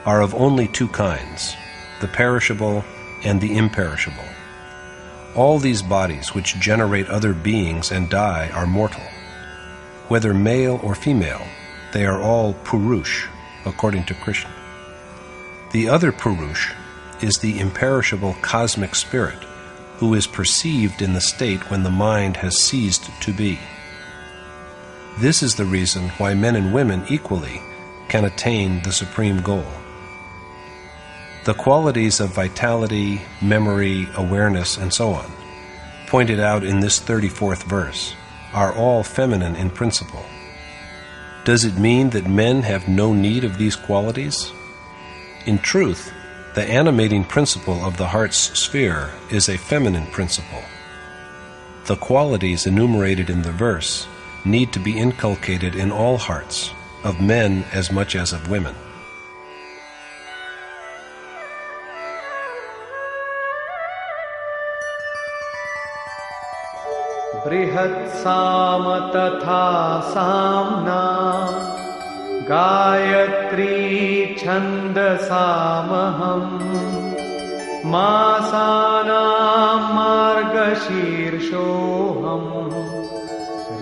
are of only two kinds, the perishable and the imperishable. All these bodies which generate other beings and die are mortal. Whether male or female, they are all Purush, according to Krishna. The other Purush is the imperishable cosmic spirit, who is perceived in the state when the mind has ceased to be. This is the reason why men and women equally can attain the supreme goal. The qualities of vitality, memory, awareness, and so on, pointed out in this 34th verse, are all feminine in principle. Does it mean that men have no need of these qualities? In truth, the animating principle of the heart's sphere is a feminine principle. The qualities enumerated in the verse need to be inculcated in all hearts, of men as much as of women. बृहत्साम तथा साम्ना Gayatri छन्दसामहम् मासानां मार्गशीर्षोऽहम्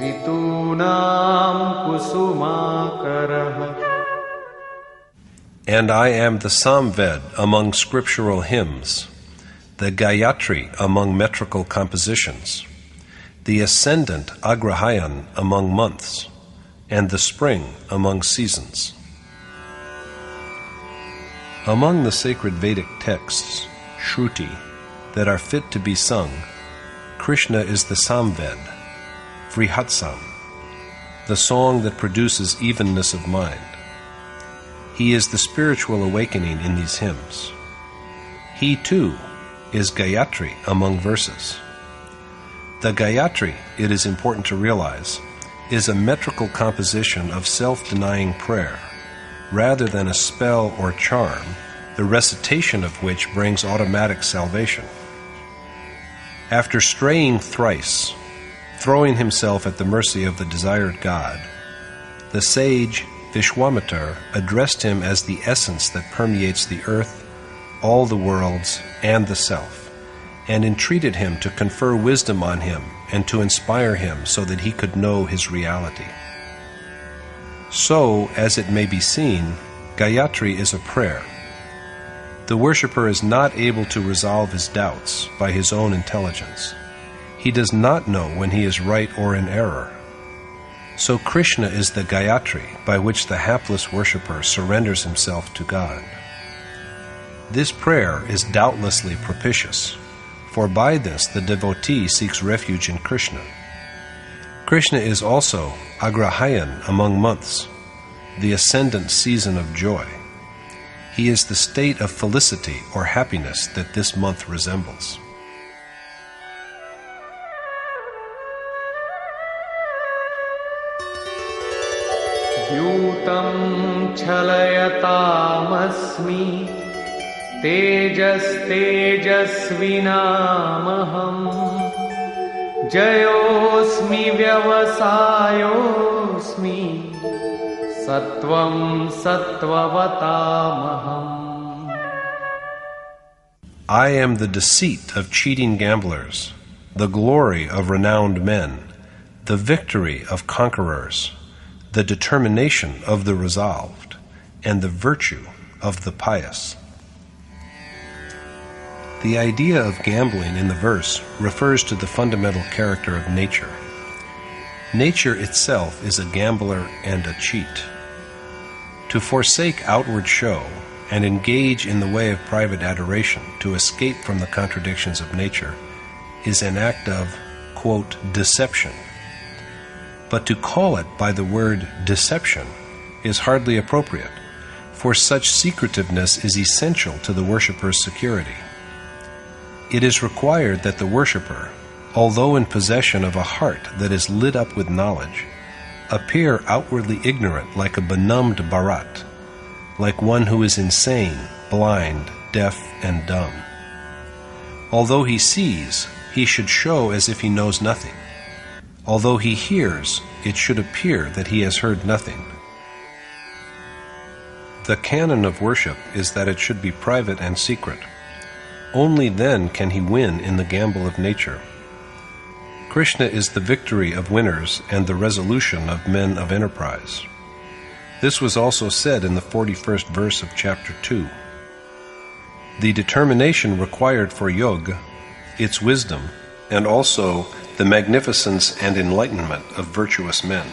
ऋतूनां कुसुमाकरः. And I am the Samved among scriptural hymns, the Gayatri among metrical compositions, the ascendant Agrahayan among months, and the spring among seasons. Among the sacred Vedic texts, Shruti, that are fit to be sung, Krishna is the Samved, Vrihatsam, the song that produces evenness of mind. He is the spiritual awakening in these hymns. He, too, is Gayatri among verses. The Gayatri, it is important to realize, is a metrical composition of self-denying prayer, rather than a spell or charm, the recitation of which brings automatic salvation. After straying thrice, throwing himself at the mercy of the desired God, the sage Vishwamitar addressed him as the essence that permeates the earth, all the worlds, and the self, and entreated him to confer wisdom on him and to inspire him so that he could know his reality. So, as it may be seen, Gayatri is a prayer. The worshipper is not able to resolve his doubts by his own intelligence. He does not know when he is right or in error. So Krishna is the Gayatri by which the hapless worshipper surrenders himself to God. This prayer is doubtlessly propitious, for by this the devotee seeks refuge in Krishna. Krishna is also Agrahayan among months, the ascendant season of joy. He is the state of felicity or happiness that this month resembles. द्यूतं छलयतामस्मि तेजस्तेजस्विनामहम् जयोऽस्मि व्यवसायोऽस्मि सत्वं सत्त्ववतामहम्. I am the deceit of cheating gamblers, the glory of renowned men, the victory of conquerors, the determination of the resolved, and the virtue of the pious. The idea of gambling in the verse refers to the fundamental character of nature. Nature itself is a gambler and a cheat. To forsake outward show and engage in the way of private adoration to escape from the contradictions of nature is an act of, quote, deception. But to call it by the word deception is hardly appropriate, for such secretiveness is essential to the worshipper's security. It is required that the worshipper, although in possession of a heart that is lit up with knowledge, appear outwardly ignorant like a benumbed Bharat, like one who is insane, blind, deaf, and dumb. Although he sees, he should show as if he knows nothing. Although he hears, it should appear that he has heard nothing. The canon of worship is that it should be private and secret. Only then can he win in the gamble of nature. Krishna is the victory of winners and the resolution of men of enterprise. This was also said in the 41st verse of chapter 2. The determination required for yoga, its wisdom, and also the magnificence and enlightenment of virtuous men.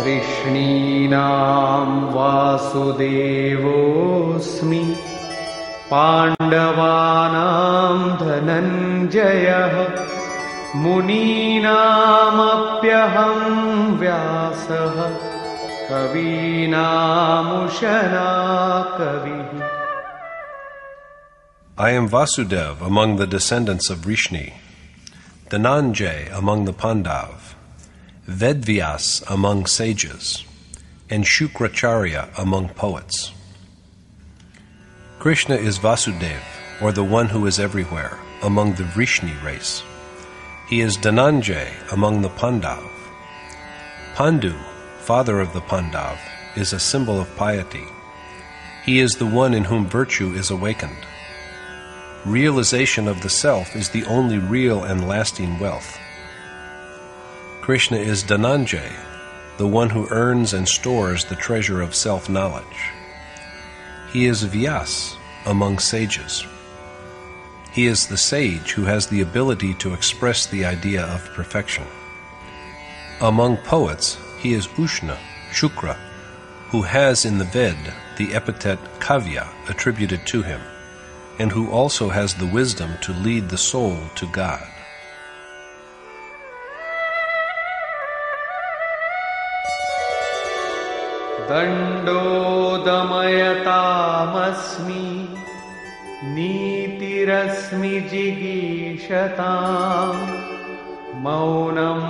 वृष्णीनां वासुदेवोऽस्मि पाण्डवानां धनञ्जयः मुनीनामप्यहं व्यासः कवीनामुशना कविः. I am Vasudev among the descendants of Vrishni, Dhananjay among the Pandav, Vedvyas among sages, and Shukracharya among poets. Krishna is Vasudev, or the one who is everywhere, among the Vrishni race. He is Dhananjay among the Pandav. Pandu, father of the Pandav, is a symbol of piety. He is the one in whom virtue is awakened. Realization of the self is the only real and lasting wealth. Krishna is Dhananjay, the one who earns and stores the treasure of self-knowledge. He is Vyas among sages. He is the sage who has the ability to express the idea of perfection. Among poets, he is Ushna, Shukra, who has in the Ved the epithet Kavya attributed to him, and who also has the wisdom to lead the soul to God. दण्डोदमयतामस्मि नीतिरस्मि जिगीषताम् मौनं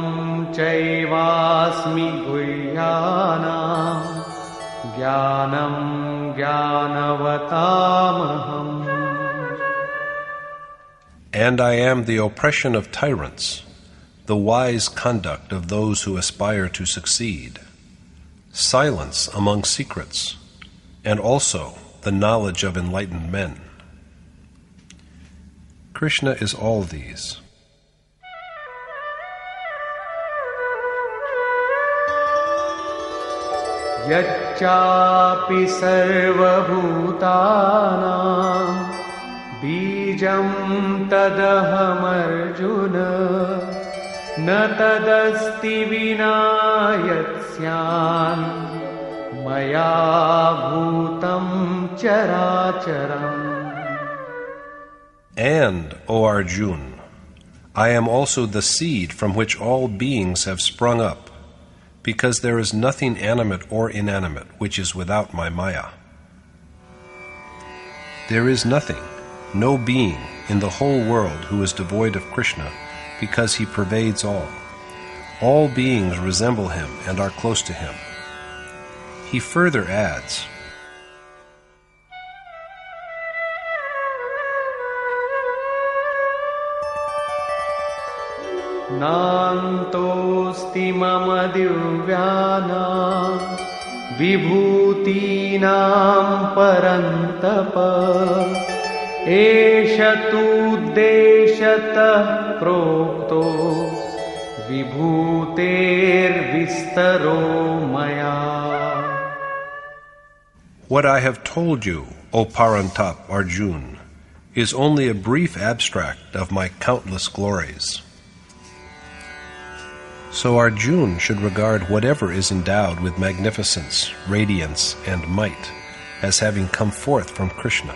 चैवास्मि गुह्यानां ज्ञानं ज्ञानवतामहम्. And I am the oppression of tyrants, the wise conduct of those who aspire to succeed, silence among secrets, and also the knowledge of enlightened men. Krishna is all these. यच्चापि सर्वभूतानां बीजं तदहमर्जुन न तदस्ति विना यत्स्यामि मया भूतं चराचरम्. And, O Arjun, I am also the seed from which all beings have sprung up, because there is nothing animate or inanimate which is without my Maya. There is nothing, no being in the whole world who is devoid of Krishna, because he pervades all. All beings resemble him and are close to him. He further adds, नान्तोऽस्ति मम दिव्यानां विभूतीनां परन्तप एष तूद्देशतः प्रोक्तो विभूतेर्विस्तरो मया. What I have told you, O Parantap Arjun, is only a brief abstract of my countless glories. So Arjun should regard whatever is endowed with magnificence, radiance, and might as having come forth from Krishna.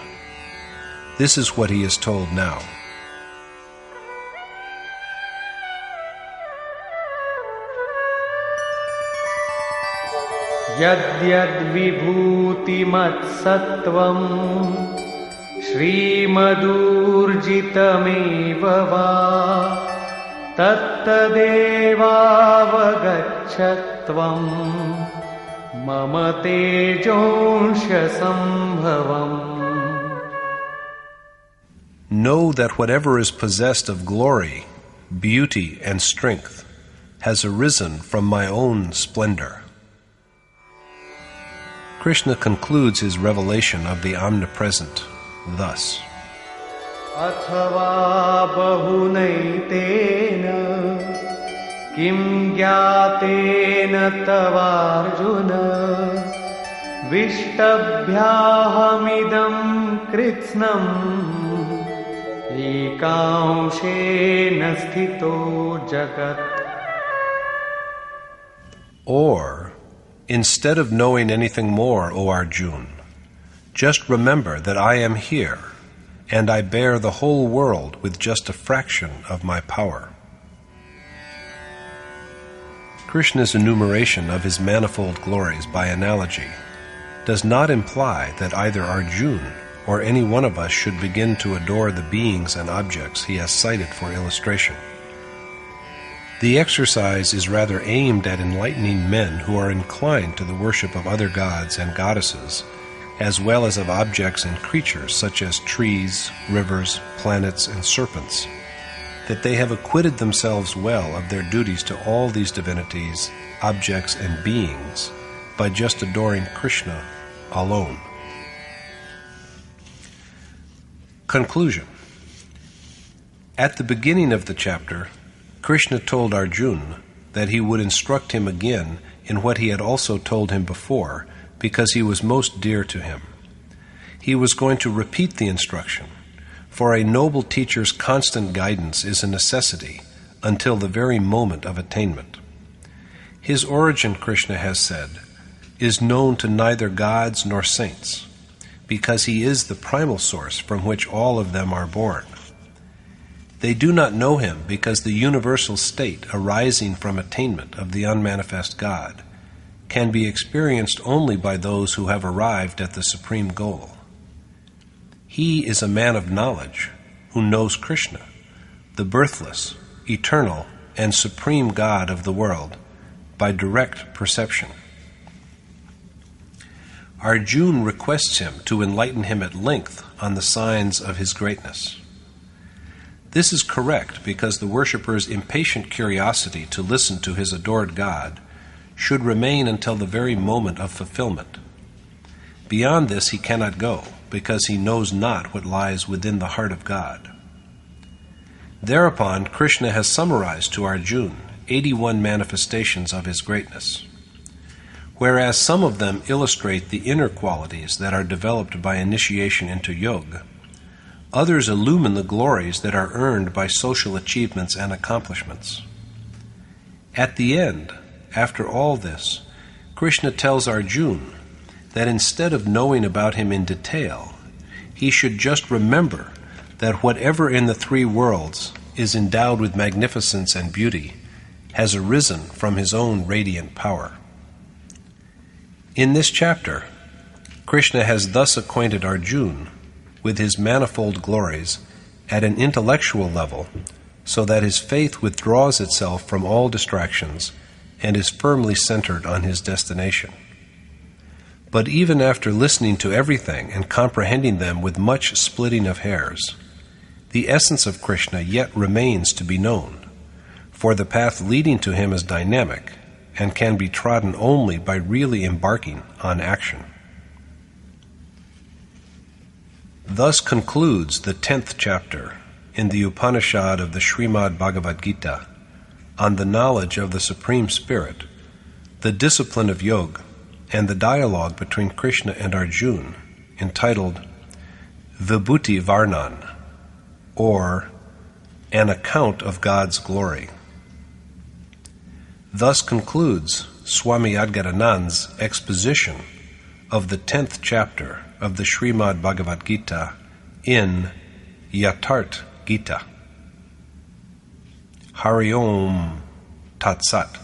This is what he is told now. यद्यद्विभूतिमत्सत्त्वम् श्रीमदूर्जितमेव वा तत्तदेवावगच्छत्वम् मम तेजोंशसम्भवम्. Know that whatever is possessed of glory, beauty, and strength has arisen from my own splendor. Krishna concludes his revelation of the Omnipresent thus. Athava bahunaitena kim gyatena tavarjuna vishtabhyahamidam kritsnam ekanshena sthito jagat. Or, instead of knowing anything more, O Arjun, just remember that I am here, and I bear the whole world with just a fraction of my power. Krishna's enumeration of his manifold glories by analogy does not imply that either Arjun or any one of us should begin to adore the beings and objects he has cited for illustration. The exercise is rather aimed at enlightening men who are inclined to the worship of other gods and goddesses, as well as of objects and creatures such as trees, rivers, planets, and serpents, that they have acquitted themselves well of their duties to all these divinities, objects, and beings by just adoring Krishna alone. Conclusion. At the beginning of the chapter, Krishna told Arjuna that he would instruct him again in what he had also told him before, because he was most dear to him. He was going to repeat the instruction, for a noble teacher's constant guidance is a necessity until the very moment of attainment. His origin, Krishna has said, is known to neither gods nor saints, because he is the primal source from which all of them are born. They do not know him because the universal state arising from attainment of the unmanifest God can be experienced only by those who have arrived at the supreme goal. He is a man of knowledge who knows Krishna, the birthless, eternal, and supreme God of the world, by direct perception. Arjuna requests him to enlighten him at length on the signs of his greatness. This is correct because the worshipper's impatient curiosity to listen to his adored God should remain until the very moment of fulfillment. Beyond this he cannot go, because he knows not what lies within the heart of God. Thereupon, Krishna has summarized to Arjuna 81 manifestations of his greatness. Whereas some of them illustrate the inner qualities that are developed by initiation into yoga, others illumine the glories that are earned by social achievements and accomplishments. At the end, after all this, Krishna tells Arjuna that instead of knowing about him in detail, he should just remember that whatever in the three worlds is endowed with magnificence and beauty has arisen from his own radiant power. In this chapter, Krishna has thus acquainted Arjuna with his manifold glories at an intellectual level, so that his faith withdraws itself from all distractions and is firmly centered on his destination. But even after listening to everything and comprehending them with much splitting of hairs, the essence of Krishna yet remains to be known, for the path leading to him is dynamic and can be trodden only by really embarking on action. Thus concludes the 10th chapter in the Upanishad of the Srimad Bhagwat Geeta on the knowledge of the Supreme Spirit, the discipline of yoga, and the dialogue between Krishna and Arjuna, entitled Vibhuti Varnan, or An Account of God's Glory. Thus concludes Swami Adgaranand's exposition of the 10th chapter of the Srimad Bhagwat Geeta in Yatharth Gita. Hari Om Tat Sat.